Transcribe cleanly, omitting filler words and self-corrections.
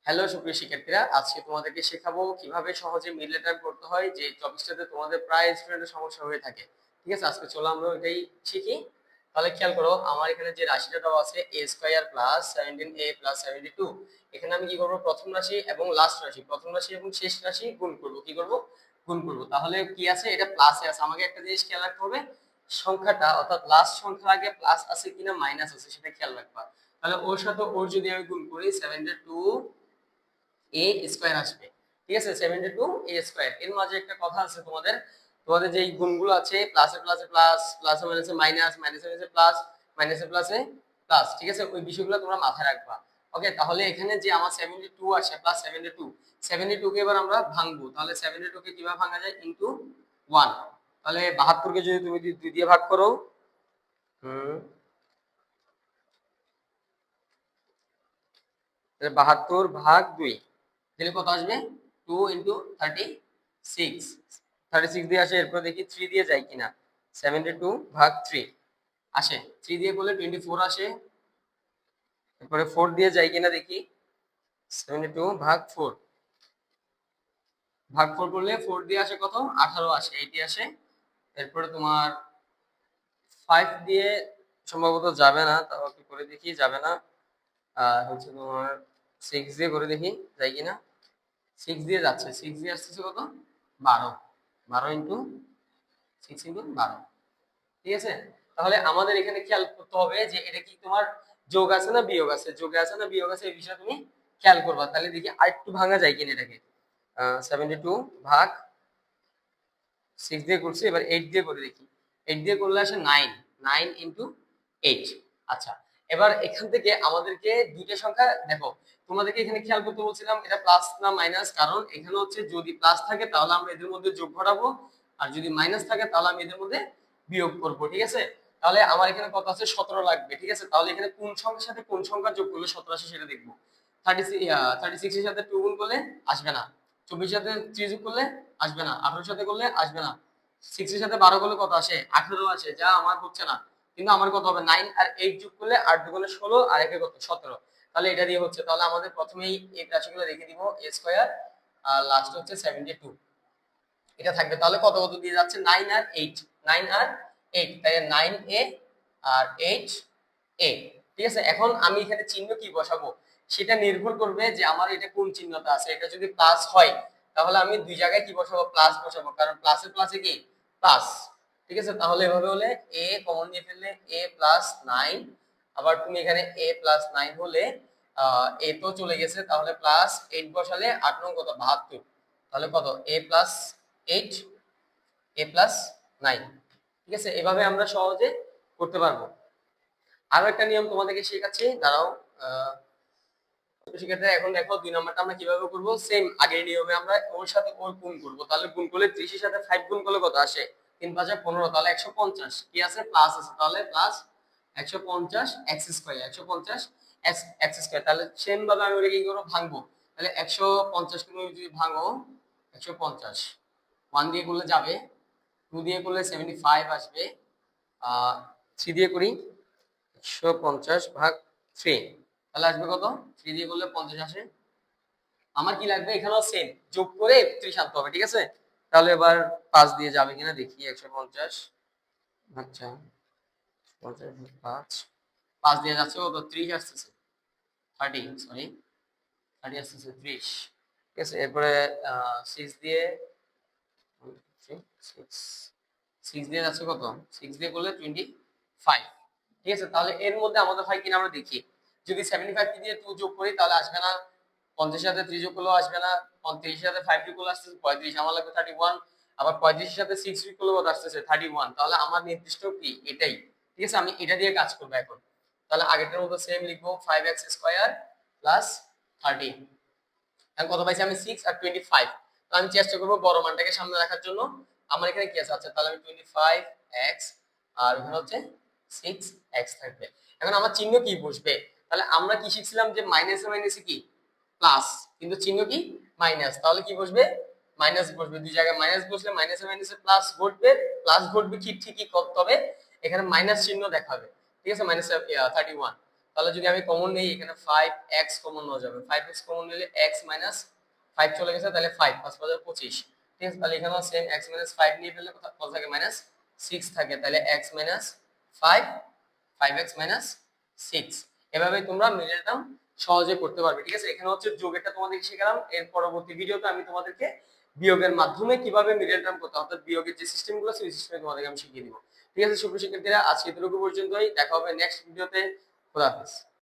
Hello সুপ্রিয় শিক্ষার্থীরা, আজকে তোমাদেরকে শেখাবো কিভাবে সহজে মিড লেটার করতে হয় যে টপিকটাতে তোমাদের প্রায় স্টুডেন্টের সমস্যা হয়ে থাকে। ঠিক আছে, আজকে চলো আমরা ওইটাই শিখি। তাহলে খেয়াল করো, আমার এখানে যে রাশিটা দেওয়া আছে a square plus 17a plus 72, এখানে আমি কি করব, প্রথম রাশি এবং লাস্ট রাশি, প্রথম রাশি এবং শেষ রাশি গুণ করব। কি করব? গুণ করব। তাহলে কি আছে, এটা প্লাসে আছে। আমাকে একটা জিনিস খেয়াল রাখতে হবে, সংখ্যাটা অর্থাৎ লাস্ট সংখ্যার আগে প্লাস আছে কিনা মাইনাস আছে সেটা খেয়াল রাখবা। তাহলে ওর সাথে ওর যদি আমি গুণ করি 72 এ স্কয়ার আসবে। ঠিক আছে, 72 এ স্কয়ার। এর মাঝে একটা কথা আছে, তোমাদের তোমাদের যে গুণগুলো আছে, প্লাসে প্লাসে প্লাস, প্লাসে মাইনাসে মাইনাস, মাইনাসে মাইনাসে প্লাস, মাইনাসে প্লাসে প্লাস। ঠিক আছে, ওই বিষয়গুলো তোমরা মাথায় রাখবা। ওকে, তাহলে এখানে যে আমার 72 আসে প্লাস 72, 72 কে এবার আমরা ভাঙবো। তাহলে 72 কে কিভাবে ভাঙা যায়? ইনটু 1। তাহলে 72 কে যদি তুমি 2 দিয়ে ভাগ করো, 72 ভাগ 2 দিলে কত আসবে? 2 ইন্টু 36। 36 দিয়ে আসে। এরপর দেখি 3 দিয়ে যায় কিনা। 72 ভাগ 3 আসে। 3 দিয়ে করলে 24 আসে। এরপরে 4 দিয়ে যায় কিনা দেখি। 72 ভাগ 4 ভাগ 4 করলে 4 দিয়ে আসে কত? 18 আসে, এইটি আসে। এরপরে তোমার 5 দিয়ে সম্ভবত যাবে না, তাও কি করে দেখি, যাবে না। আর হচ্ছে তোমার 6 দিয়ে করে দেখি যায় কিনা। 6 দিয়ে যাচ্ছে, 6 দিয়ে আসতেছে কত? 12। 12 ইন্টু 6 ইন্টু 12। ঠিক আছে, তাহলে আমাদের এখানে খেয়াল করতে হবে যে এটা কি তোমার যোগ আছে না বিয়োগ আছে, যোগে আছে না বিয়োগ আছে, এই বিষয়ে তুমি খেয়াল করবা। তাহলে দেখি আরেকটু ভাঙা যায় কিনা এটাকে। 72 ভাগ 6 দিয়ে করছি, এবার 8 দিয়ে করে দেখি। 8 দিয়ে করলে আসে 9। 9 ইন্টু 8। আচ্ছা, এবার এখান থেকে আমাদেরকে দুইটা সংখ্যা দেখো, তোমাদেরকে এখানে খেয়াল করতে বলছিলাম এটা প্লাস না মাইনাস, কারণ এখানে হচ্ছে যদি প্লাস থাকে তাহলে আমরা এদের মধ্যে যোগ ঘটাবো, আর যদি মাইনাস থাকে তাহলে আমি এদের মধ্যে বিয়োগ করব। ঠিক আছে, তাহলে আমার এখানে কত আছে? 17 লাগবে। ঠিক আছে, তাহলে এখানে কোন সংখ্যার সাথে কোন সংখ্যা যোগ করলে 17 আসে সেটা দেখবো। 36 এর সাথে 2 গুণ করলে আসবে না। 24 এর সাথে 3 যোগ করলে আসবে না। 18 এর সাথে করলে আসবে না। 6 এর সাথে 12 করলে কত আসে? 18 আসে, যা আমার হচ্ছে না। কিন্তু আমার কত হবে? 9 আর 8 যোগ করলে 8 দুগুণে 16 আর একে কত? 17। তাহলে এটা দিয়ে হচ্ছে। তাহলে আমাদের প্রথমেই এই রাশিগুলো রেখে দিব, a স্কয়ার আর লাস্ট হচ্ছে 72, এটা থাকবে। তাহলে কত কত দিয়ে যাচ্ছে? 9 আর 8, 9 আর 8, তাই 9a আর 8a। ঠিক আছে, এখন আমি এখানে চিহ্ন কি বসাবো সেটা নির্ভর করবে যে আমার এটা কোন চিহ্নটা আছে। এটা যদি প্লাস হয় তাহলে আমি দুই জায়গায় কি বসাবো? প্লাস বসাবো, কারণ প্লাসে প্লাসে কি প্লাস। ঠিক আছে, তাহলে এভাবে হলে a কমন নিয়ে ফেললে a প্লাস 9, আবার তুমি এখানে a প্লাস 9 হলে a তো চলে গেছে, তাহলে প্লাস 8 বসালে 8 নং কত? 72। তাহলে কত? a plus 8, a plus 9। ঠিক আছে, এভাবে আমরা সহজে করতে পারবো। আরো একটা নিয়ম তোমাদেরকে শেখাচ্ছি, দাঁড়াও। শিক্ষার্থীরা এখন দেখো 2 নাম্বারটা আমরা কিভাবে করব। সেম আগের নিয়মে আমরা ওর সাথে ওর গুণ করব। তাহলে গুণ করলে 30 এর সাথে 5 গুণ করলে কত আসে? 3 5 15, তাহলে 150। কি আছে? প্লাস আছে, তাহলে plus 150 x square, 150 x square. তাহলে সেম ভাবে আমি ওটা কি করব? ভাঙবো। তাহলে 150 কে তুমি যদি ভাঙো, 150 1 দিয়ে করলে যাবে, 2 দিয়ে করলে 75 আসবে, 3 দিয়ে করি 150 ভাগ 3, তাহলে আসবে কত? 3 দিয়ে করলে 50 আসে। আমার কি লাগবে? এখানেও সেম যোগ করে 31 আনতে হবে। ঠিক আছে, তাহলে এবার 5 দিয়ে যাবে কিনা দেখি। 150 আচ্ছা 50 5, 5 দিয়ে যাচ্ছে কত? 30 আসতেছে, 30, সরি 30 আসতেছে, 30। ঠিক আছে, এরপরে 6 দিয়ে 6 দিয়ে যাচ্ছে কত? 6 দিয়ে করলে 25। ঠিক আছে, তাহলে এর মধ্যে আমাদের হয় কিনা আমরা দেখি। যদি 75 দিয়ে 2 যোগ করি তাহলে আসবে না, 50 এর সাথে 3 যোগ করলেও আসবে না, 30 এর সাথে 5 যোগ করলে আসতেছে 35, আমার লাগবে 31, আবার 35 এর সাথে 6 যোগ করলে কত আসতেছে? 31। তাহলে আমার নির্দিষ্ট কি এটাই। ঠিক আছে, আমি এটা দিয়ে কাজ করব এখন। তাহলে আগেরটার মতো সেম লিখবো, 5x স্কয়ার প্লাস 30। এখন কত পাইছি আমি? 6 আর 25। তো আমি চেষ্টা করব বড় মানটাকে সামনে রাখার জন্য। আমার এখানে কি আছে? আচ্ছা, তাহলে আমি 25x আর এখানে হচ্ছে 6x থাকবে। এখন আমার চিহ্ন কি বসবে? তাহলে আমরা কি শিখছিলাম যে মাইনাসে মাইনাসে কি প্লাস, কিন্তু চিহ্ন কি মাইনাস। তাহলে কি বসবে? মাইনাস বসবে। দুই জায়গায় মাইনাস বসলে মাইনাসে মাইনাসে প্লাস ঘটবে। প্লাস ঘটবে কি ঠিকই, তবে এখানে মাইনাস চিহ্ন দেখাবে। ঠিক আছে, মাইনাস 31। তাহলে যদি আমি কমন নেই এখানে 5x কমন নেওয়া যাবে, 5x কমন নিলে x মাইনাস 5 চলে গেছে, তাহলে 5 5 5 25, ঠিক আছে। তাহলে এখানেও সেম x মাইনাস 5 নিয়ে ফেললে কত থাকে, মাইনাস 6 থাকে, তাহলে x মাইনাস 5 5x মাইনাস 6। এভাবে তোমরা মিডল টার্ম সহজে করতে পারবে, ঠিক আছে। এখানে হচ্ছে যোগেরটা তোমাদেরকে শেখালাম, এর পরবর্তী ভিডিওতে আমি তোমাদেরকে বিয়োগের মাধ্যমে কিভাবে মিডল টার্ম করতে হয়, অর্থাৎ বিয়োগের যে সিস্টেমগুলো আছে ওই সিস্টেমে তোমাদেরকে আমি শিখিয়ে দিব, ঠিক আছে। সুপ্রিয় শিক্ষার্থীরা, আজকে এতটুকু পর্যন্তই, দেখা হবে নেক্সট ভিডিওতে। খোদা হাফেজ।